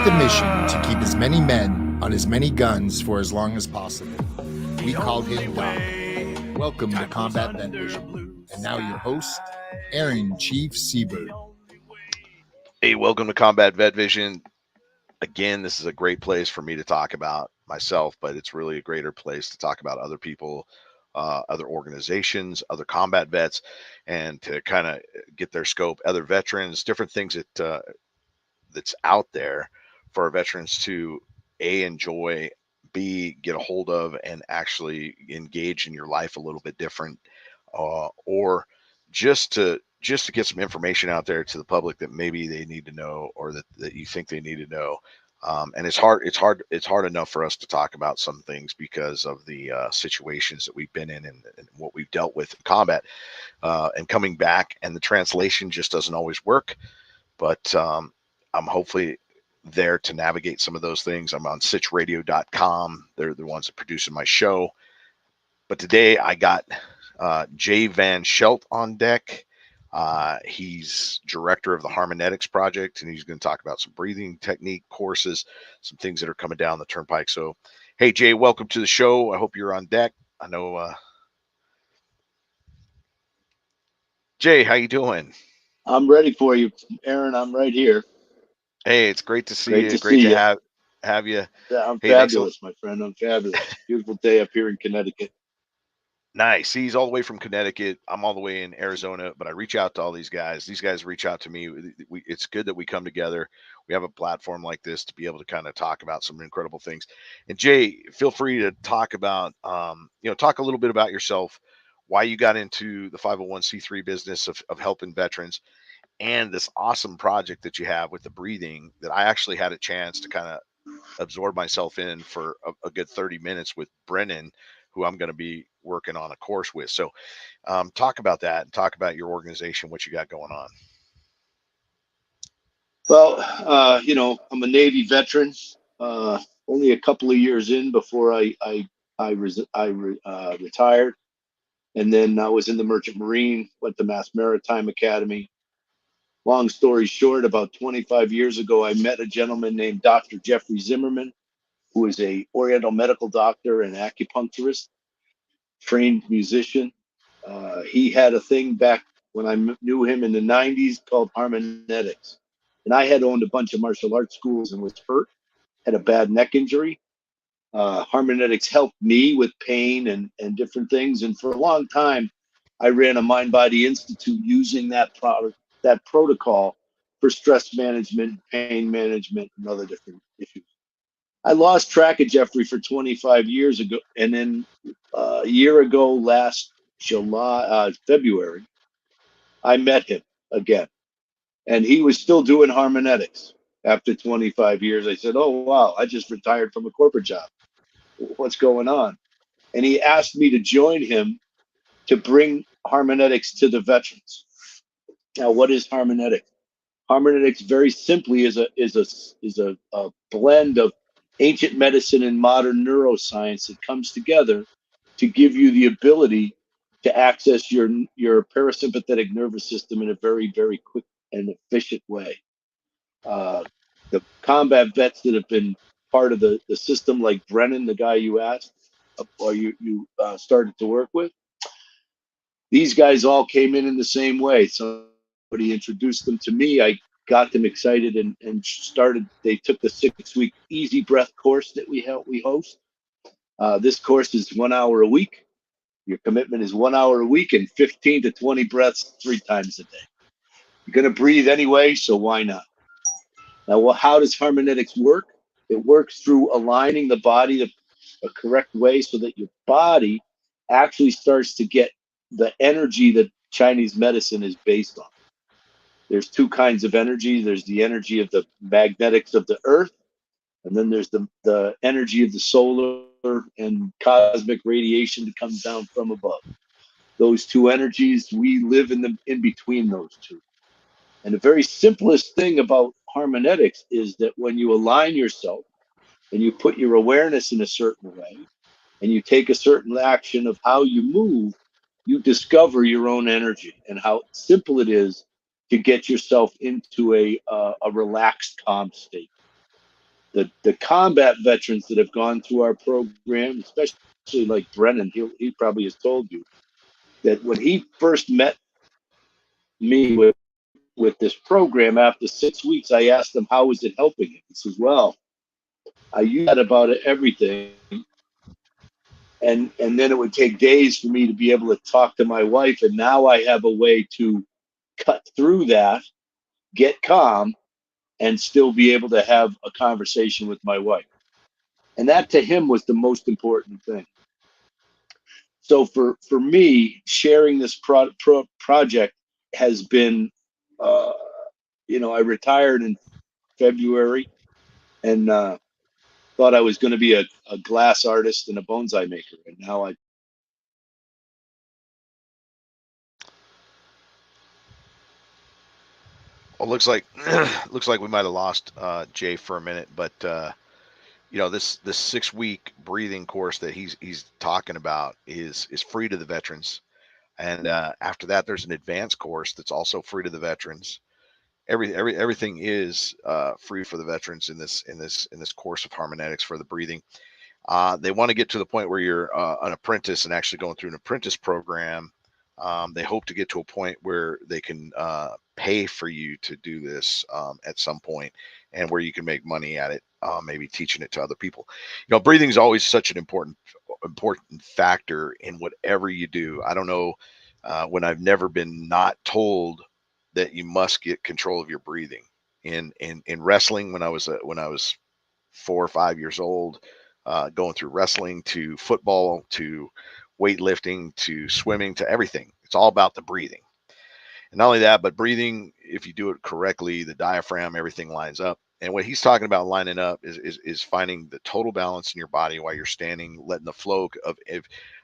the mission to keep as many men on as many guns for as long as possible. We called him Doc. Welcome to Combat Vet Vision. And now your host, Aaron Chief Seabird. Hey, welcome to Combat Vet Vision. Again, this is a great place for me to talk about myself, but it's really a greater place to talk about other people, other organizations, other combat vets, and to kind of get their scope, other veterans, different things that that's out there for our veterans to A, enjoy, B, get a hold of, and actually engage in your life a little bit different, or just to get some information out there to the public that maybe they need to know, or that you think they need to know. And it's hard enough for us to talk about some things because of the situations that we've been in and what we've dealt with in combat, and coming back, and the translation just doesn't always work. But I'm hopefully there to navigate some of those things. I'm on sitchradio.com. They're the ones that producing my show. But today I got Jay Van Schelt on deck. He's director of the Harmonetiks project, and he's going to talk about some breathing technique courses, some things that are coming down the turnpike. So, hey, Jay, welcome to the show. I hope you're on deck. I know, Jay, how you doing? I'm ready for you, Aaron. I'm right here. Hey, it's great to see Great you. to Great see to you. have you. Yeah, I'm Hey, fabulous, my friend. I'm fabulous. Beautiful day up here in Connecticut. Nice. He's all the way from Connecticut. I'm all the way in Arizona, but I reach out to all these guys. These guys reach out to me. It's good that we come together. We have a platform like this to be able to kind of talk about some incredible things. And Jay, feel free to talk about, talk a little bit about yourself, why you got into the 501c3 business of helping veterans, and this awesome project that you have with the breathing that I actually had a chance to kind of absorb myself in for a good 30 minutes with Brennan, who I'm going to be working on a course with. So talk about that and talk about your organization, what you got going on. Well, I'm a Navy veteran. Only a couple of years in before I retired, and then I was in the Merchant Marine. Went to Mass Maritime Academy. Long story short, about 25 years ago, I met a gentleman named Dr. Jeffrey Zimmerman, who is a Oriental medical doctor and acupuncturist, trained musician. He had a thing back when I knew him in the 90s called Harmonetiks. And I had owned a bunch of martial arts schools and was hurt, had a bad neck injury. Harmonetiks helped me with pain and different things. And for a long time, I ran a Mind Body Institute using that protocol for stress management, pain management, and other different issues. I lost track of Jeffrey for 25 years ago, and then a year ago, last February, I met him again, and he was still doing Harmonetiks after 25 years. I said, "Oh wow, I just retired from a corporate job. What's going on?" And he asked me to join him to bring Harmonetiks to the veterans. Now, what is Harmonetiks? Harmonetics, very simply, is a blend of ancient medicine and modern neuroscience that comes together to give you the ability to access your parasympathetic nervous system in a very, very quick and efficient way. The combat vets that have been part of the system, like Brennan, the guy you asked, or you started to work with, these guys all came in the same way. Somebody introduced them to me. I got them excited and started. They took the 6-week easy breath course that we host. This course is 1 hour a week. Your commitment is 1 hour a week and 15 to 20 breaths 3 times a day. You're going to breathe anyway, so why not? Now, well, how does Harmonetiks work? It works through aligning the body the correct way so that your body actually starts to get the energy that Chinese medicine is based on. There's 2 kinds of energy. There's the energy of the magnetics of the earth, and then there's the energy of the solar and cosmic radiation that comes down from above. Those 2 energies, we live in between those 2. And the very simplest thing about Harmonetiks is that when you align yourself and you put your awareness in a certain way and you take a certain action of how you move, you discover your own energy and how simple it is to get yourself into a relaxed, calm state. the combat veterans that have gone through our program, especially like Brennan, he probably has told you that when he first met me with this program, after 6 weeks, I asked him, how is it helping him? He says, well, I use that about everything. And then it would take days for me to be able to talk to my wife. And now I have a way to cut through that, get calm, and still be able to have a conversation with my wife. And that to him was the most important thing. So for me, sharing this project has been, I retired in February and thought I was going to be a glass artist and a bonsai maker. And now I. Well, looks like we might have lost Jay for a minute, but this 6-week breathing course that he's talking about is free to the veterans, and after that, there's an advanced course that's also free to the veterans. Everything is free for the veterans in this course of Harmonetiks for the breathing. They want to get to the point where you're an apprentice and actually going through an apprentice program. They hope to get to a point where they can pay for you to do this at some point, and where you can make money at it, maybe teaching it to other people. Breathing is always such an important factor in whatever you do. I don't know when I've never been not told that you must get control of your breathing. In wrestling, when I was 4 or 5 years old, going through wrestling to football to weightlifting to swimming to everything, it's all about the breathing. And not only that, but breathing, if you do it correctly, the diaphragm, everything lines up. And what he's talking about lining up is finding the total balance in your body while you're standing, letting the flow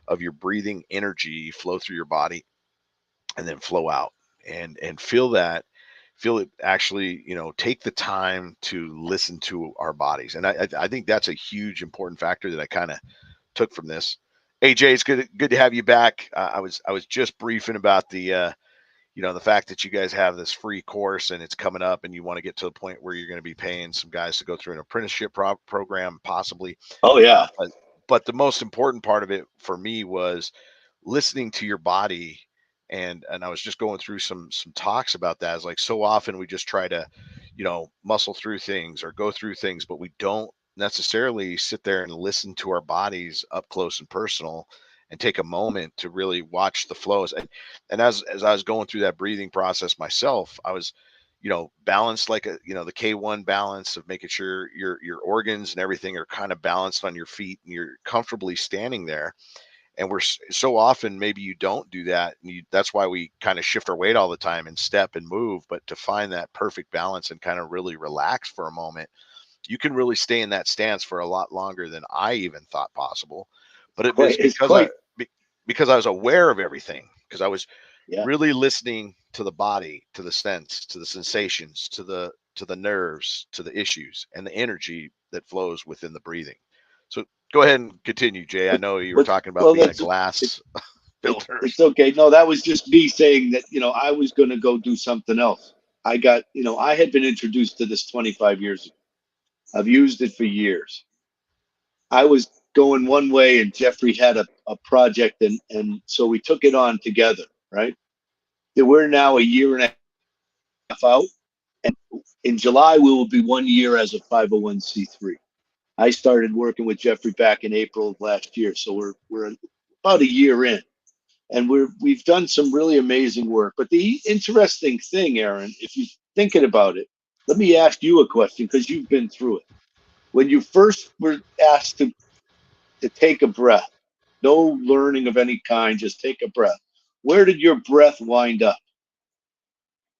of your breathing energy flow through your body and then flow out, and feel it actually, take the time to listen to our bodies. And I think that's a huge important factor that I kind of took from this. Hey Jay, it's good to have you back. I was just briefing about the the fact that you guys have this free course and it's coming up, and you want to get to the point where you're going to be paying some guys to go through an apprenticeship program, possibly. Oh yeah. But the most important part of it for me was listening to your body. And I was just going through some talks about that. It's like, so often we just try to, muscle through things or go through things, but we don't necessarily sit there and listen to our bodies up close and personal and take a moment to really watch the flows. And as I was going through that breathing process myself, I was, balanced like the K1 balance of making sure your organs and everything are kind of balanced on your feet and you're comfortably standing there. And we're so often, maybe you don't do that. And that's why we kind of shift our weight all the time and step and move. But to find that perfect balance and kind of really relax for a moment, you can really stay in that stance for a lot longer than I even thought possible. But it was because I was aware of everything, because I was really listening to the body, to the sense, to the sensations, to the nerves, to the issues and the energy that flows within the breathing. So go ahead and continue, Jay. I know you were talking about being a glass builder. It's okay. No, that was just me saying that, I was going to go do something else. I got, I had been introduced to this 25 years ago. I've used it for years. I was going one way and Jeffrey had a project, and so we took it on together, right? We're now a year and a half out. And in July, we will be 1 year as a 501c3. I started working with Jeffrey back in April of last year, so we're about a year in, and we've done some really amazing work. But the interesting thing, Aaron, if you're thinking about it, let me ask you a question, because you've been through it. When you first were asked to take a breath, no learning of any kind, just take a breath. Where did your breath wind up?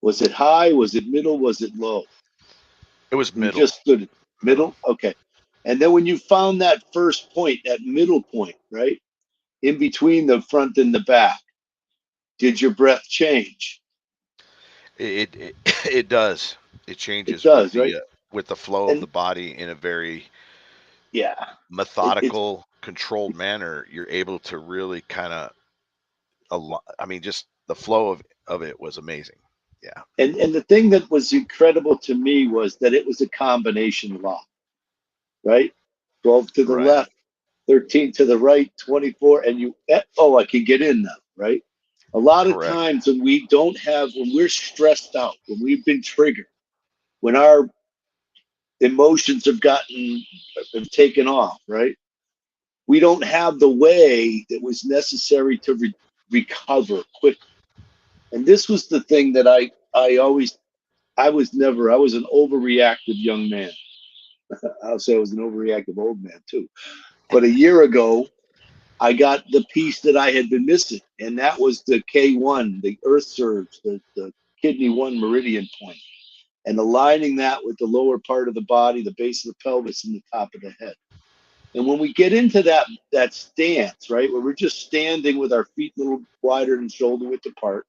Was it high? Was it middle? Was it low? It was middle. You just stood middle? Okay. And then when you found that first point, that middle point, right, in between the front and the back, did your breath change? It does. It changes. It does, right? With the flow of the body in a very methodical, controlled manner. You're able to really kind of, just the flow of it was amazing. Yeah. And the thing that was incredible to me was that it was a combination lock. right? 12 to the Right. left, 13 to the right, 24, and I can get in now, right? A lot of Correct. times when we're stressed out, when we've been triggered, when our emotions have taken off, right? We don't have the way that was necessary to recover quickly. And this was the thing that I was an overreactive young man. I'll say I was an overreactive old man too. But a year ago, I got the piece that I had been missing, and that was the K1, the earth surge, the kidney 1 meridian point, and aligning that with the lower part of the body, the base of the pelvis, and the top of the head. And when we get into that stance, right, where we're just standing with our feet a little wider than shoulder width apart,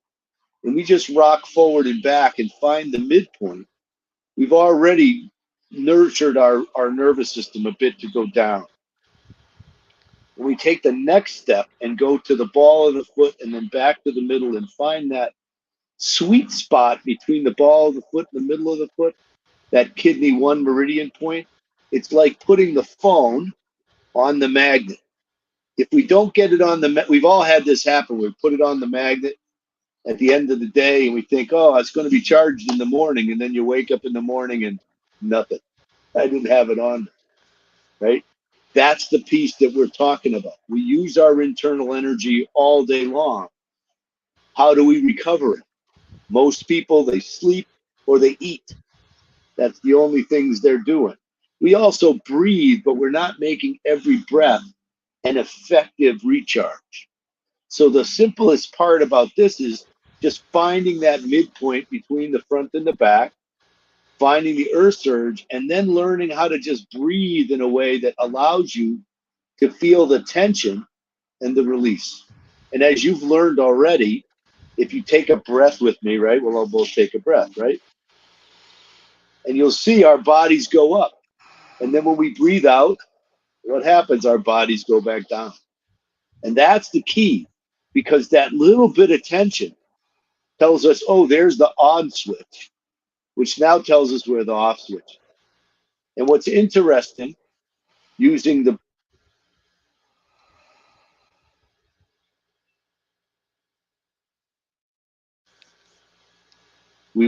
and we just rock forward and back and find the midpoint, we've already nurtured our nervous system a bit to go down. When we take the next step and go to the ball of the foot and then back to the middle and find that sweet spot between the ball of the foot and the middle of the foot, that kidney 1 meridian point, it's like putting the phone on the magnet. If we don't get it on we've all had this happen. We put it on the magnet at the end of the day and we think, oh, it's going to be charged in the morning. And then you wake up in the morning and nothing. I didn't have it on, right? That's the piece that we're talking about. We use our internal energy all day long. How do we recover it? Most people, they sleep or they eat. That's the only things they're doing. We also breathe, but we're not making every breath an effective recharge. So the simplest part about this is just finding that midpoint between the front and the back, finding the earth surge, and then learning how to just breathe in a way that allows you to feel the tension and the release. And as you've learned already, if you take a breath with me, right? We'll all both take a breath, right? And you'll see our bodies go up. And then when we breathe out, what happens? Our bodies go back down. And that's the key, because that little bit of tension tells us, oh, there's the on switch, which now tells us where the off switch. And what's interesting, we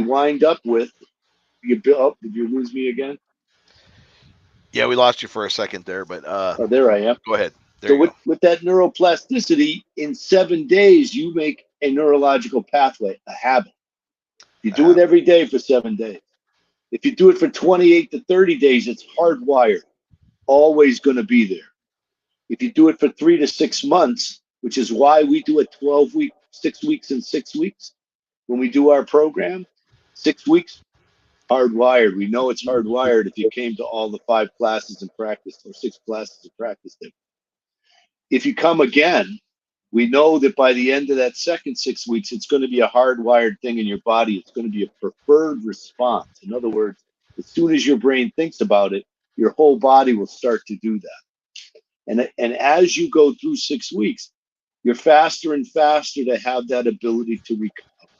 wind up with, did you lose me again? Yeah, we lost you for a second there, but Oh, there I am. go ahead. There So you go. with that neuroplasticity, in 7 days, you make a neurological pathway, a habit. You do it every day for 7 days. If you do it for 28 to 30 days, it's hardwired, always going to be there. If you do it for 3 to 6 months, which is why we do a 12-week, 6 weeks and 6 weeks, when we do our program, 6 weeks, hardwired. We know it's hardwired if you came to all the 5 classes and practice, or 6 classes and practice them. If you come again, we know that by the end of that second 6 weeks, it's going to be a hardwired thing in your body. It's going to be a preferred response. In other words, as soon as your brain thinks about it, your whole body will start to do that. And as you go through 6 weeks, you're faster and faster to have that ability to recover.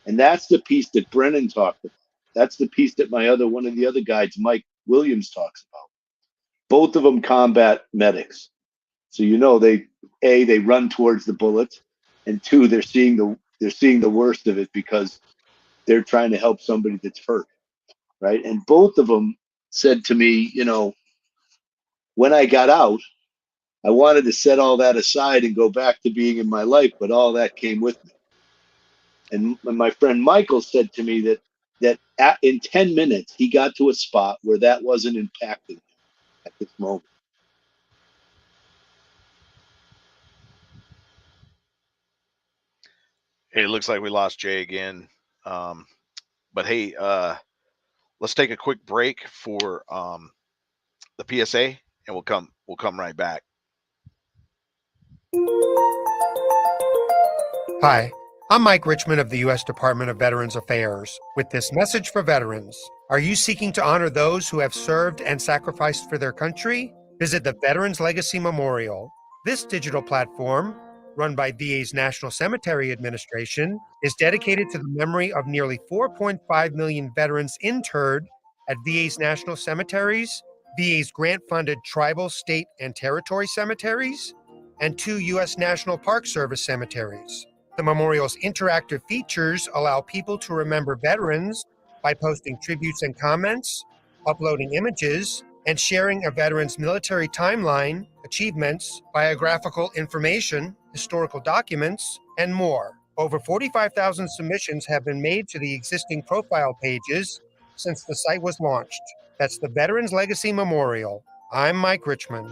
And that's the piece that Brennan talked about. That's the piece that one of the other guys, Mike Williams, talks about. Both of them combat medics. So they run towards the bullets, and 2, they're seeing the worst of it because they're trying to help somebody that's hurt, right? And both of them said to me, when I got out, I wanted to set all that aside and go back to being in my life, but all that came with me. And my friend Michael said to me that in 10 minutes he got to a spot where that wasn't impacting him at this moment. Hey, it looks like we lost Jay again. But hey, let's take a quick break for the PSA, and we'll come right back. Hi, I'm Mike Richmond of the U.S. Department of Veterans Affairs with this message for veterans. Are you seeking to honor those who have served and sacrificed for their country? Visit the Veterans Legacy Memorial. This digital platform, run by VA's National Cemetery Administration, is dedicated to the memory of nearly 4.5 million veterans interred at VA's national cemeteries VA's grant-funded tribal, state, and territory cemeteries, and 2 U.S. National Park Service cemeteries. The memorial's interactive features allow people to remember veterans by posting tributes and comments, uploading images, and sharing a veteran's military timeline, achievements, biographical information, historical documents, and more. Over 45,000 submissions have been made to the existing profile pages since the site was launched. That's the Veterans Legacy Memorial. I'm Mike Richmond.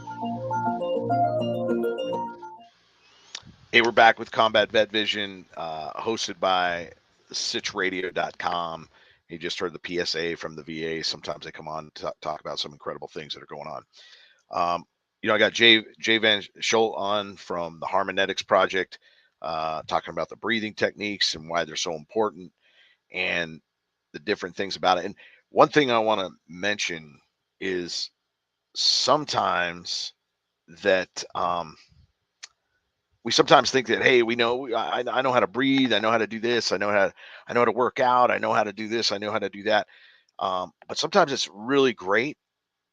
Hey, we're back with Combat Vet Vision, hosted by sitchradio.com. You just heard the PSA from the VA. Sometimes they come on to talk about some incredible things that are going on. I got Jay Van Schelt on from the Harmonetiks project, talking about the breathing techniques and why they're so important and the different things about it. And one thing I want to mention is sometimes that we sometimes think that, hey, we know, I know how to breathe, I know how to do this, I know how to work out, I know how to do this, I know how to do that. But sometimes it's really great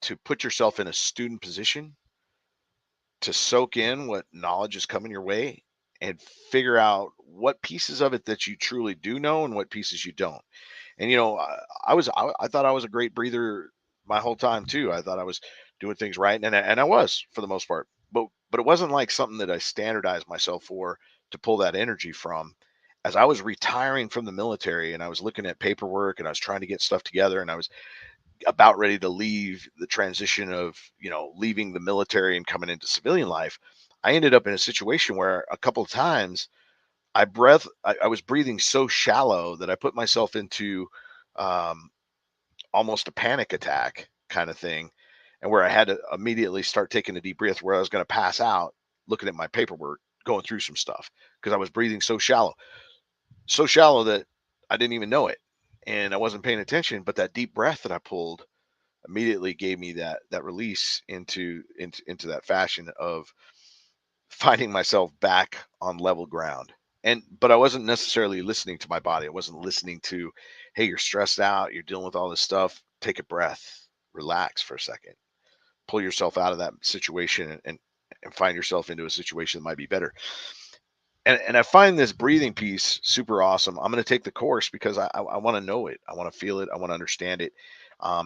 to put yourself in a student position to soak in what knowledge is coming your way and figure out what pieces of it that you truly do know and what pieces you don't. And I thought I was a great breather my whole time too. I thought I was doing things right, and I was for the most part. But it wasn't like something that I standardized myself for to pull that energy from. As I was retiring from the military and I was looking at paperwork and I was trying to get stuff together and I was about ready to leave the transition of, leaving the military and coming into civilian life, I ended up in a situation where a couple of times I was breathing so shallow that I put myself into almost a panic attack kind of thing, and where I had to immediately start taking a deep breath where I was going to pass out looking at my paperwork, going through some stuff because I was breathing so shallow that I didn't even know it. And I wasn't paying attention, but that deep breath that I pulled immediately gave me that release into that fashion of finding myself back on level ground. But I wasn't necessarily listening to my body. I wasn't listening to, hey, you're stressed out, you're dealing with all this stuff. Take a breath, relax for a second, pull yourself out of that situation and find yourself into a situation that might be better. And I find this breathing piece super awesome. I'm going to take the course because I want to know it. I want to feel it. I want to understand it.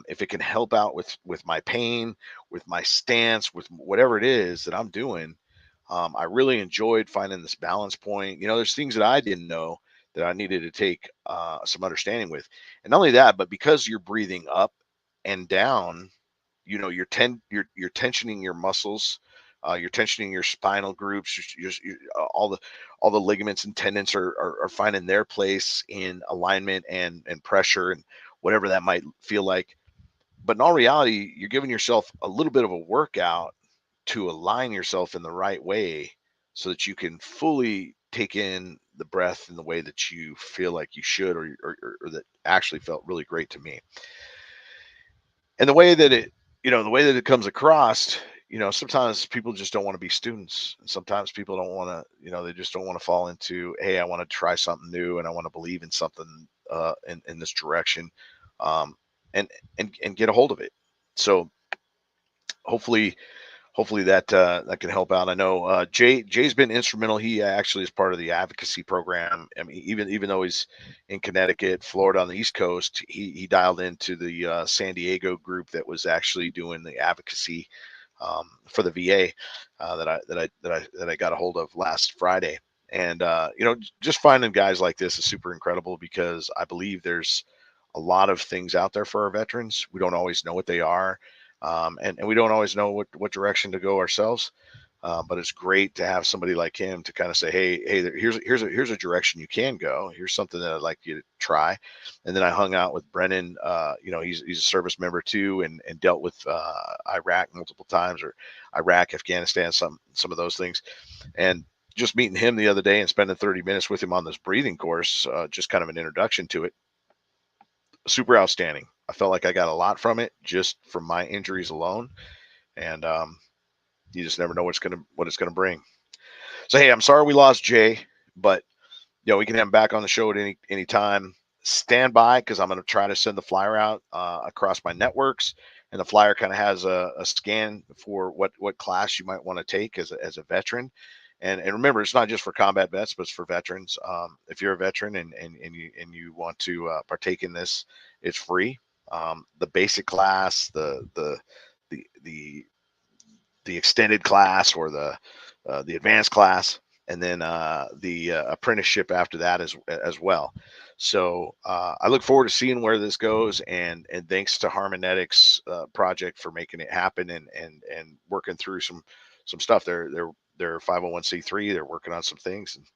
If it can help out with my pain, with my stance, with whatever it is that I'm doing, I really enjoyed finding this balance point. There's things that I didn't know that I needed to take some understanding with. And not only that, but because you're breathing up and down, you're tensioning your muscles, you're tensioning your spinal groups, all the ligaments and tendons are finding their place in alignment and pressure and whatever that might feel like. But in all reality, you're giving yourself a little bit of a workout to align yourself in the right way so that you can fully take in the breath in the way that you feel like you should, or that actually felt really great to me. And the way that it comes across, sometimes people just don't want to be students. And sometimes people don't want to, they just don't want to fall into, hey, I want to try something new and I want to believe in something in this direction, and get a hold of it. So hopefully that can help out. I know Jay's been instrumental. He actually is part of the advocacy program. I mean, even though he's in Connecticut, Florida on the East Coast, he dialed into the San Diego group that was actually doing the advocacy for the VA that I got a hold of last Friday. And just finding guys like this is super incredible because I believe there's a lot of things out there for our veterans. We don't always know what they are. And we don't always know what direction to go ourselves. But it's great to have somebody like him to kind of say, hey, here's a direction you can go. Here's something that I'd like you to try. And then I hung out with Brennan. He's a service member too, and dealt with Iraq multiple times, or Iraq, Afghanistan, some of those things. And just meeting him the other day and spending 30 minutes with him on this breathing course, just kind of an introduction to it. Super outstanding. I felt like I got a lot from it just from my injuries alone. And you just never know what it's gonna bring. So hey, I'm sorry we lost Jay, but we can have him back on the show at any time. Stand by because I'm gonna try to send the flyer out across my networks, and the flyer kind of has a scan for what class you might want to take as a veteran. And remember, it's not just for combat vets, but it's for veterans. If you're a veteran and you want to partake in this, it's free. The basic class, the extended class, or the advanced class, and then the apprenticeship after that as well. So I look forward to seeing where this goes, and thanks to Harmonetiks project for making it happen and working through some stuff. They're 501c3. They're working on some things, and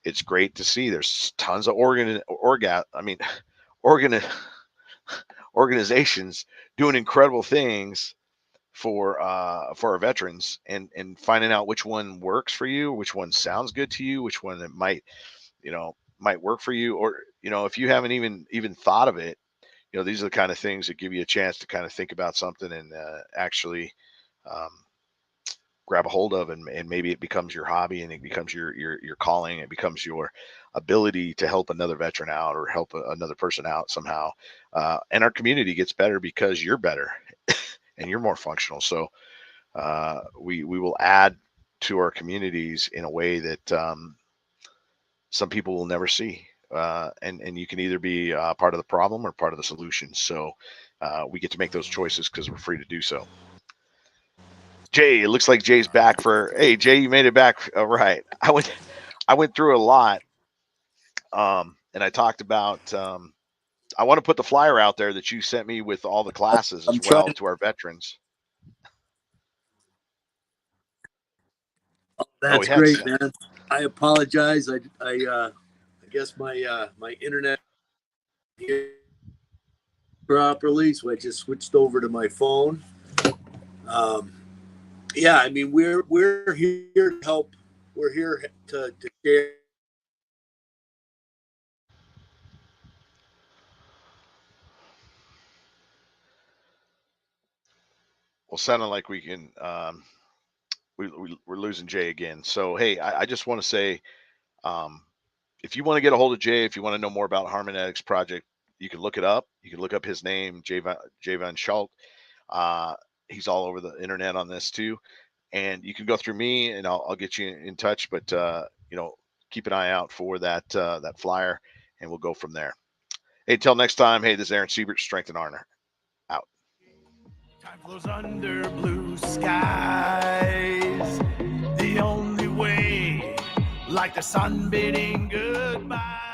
it's great to see. There's tons of organizations doing incredible things for our veterans, and finding out which one works for you, which one sounds good to you, which one that might work for you, or if you haven't even thought of it, these are the kind of things that give you a chance to kind of think about something and actually grab a hold of, and maybe it becomes your hobby, and it becomes your calling. It becomes your ability to help another veteran out, or help another person out somehow, and our community gets better because you're better and you're more functional. So we will add to our communities in a way that some people will never see, and you can either be part of the problem or part of the solution. So we get to make those choices because we're free to do so. Jay, it looks like Jay's back hey, Jay, you made it back. All right. I went through a lot, and I talked about, I want to put the flyer out there that you sent me with all the classes as well to our veterans. That's great, man. I apologize. I guess my internet properly, so I just switched over to my phone. Yeah, I mean, we're here to help. We're here to share. Well, sounding like we can, we're losing Jay again. So, hey, I just want to say, if you want to get a hold of Jay, if you want to know more about Harmonetiks project, you can look it up. You can look up his name, Jay Van Schelt. He's all over the internet on this too. And you can go through me, and I'll get you in touch. But keep an eye out for that flyer, and we'll go from there. Hey, till next time. Hey, this is Aaron Siebert, Strength and Honor. Out. Time flows under blue skies, the only way, like the sun bidding goodbye.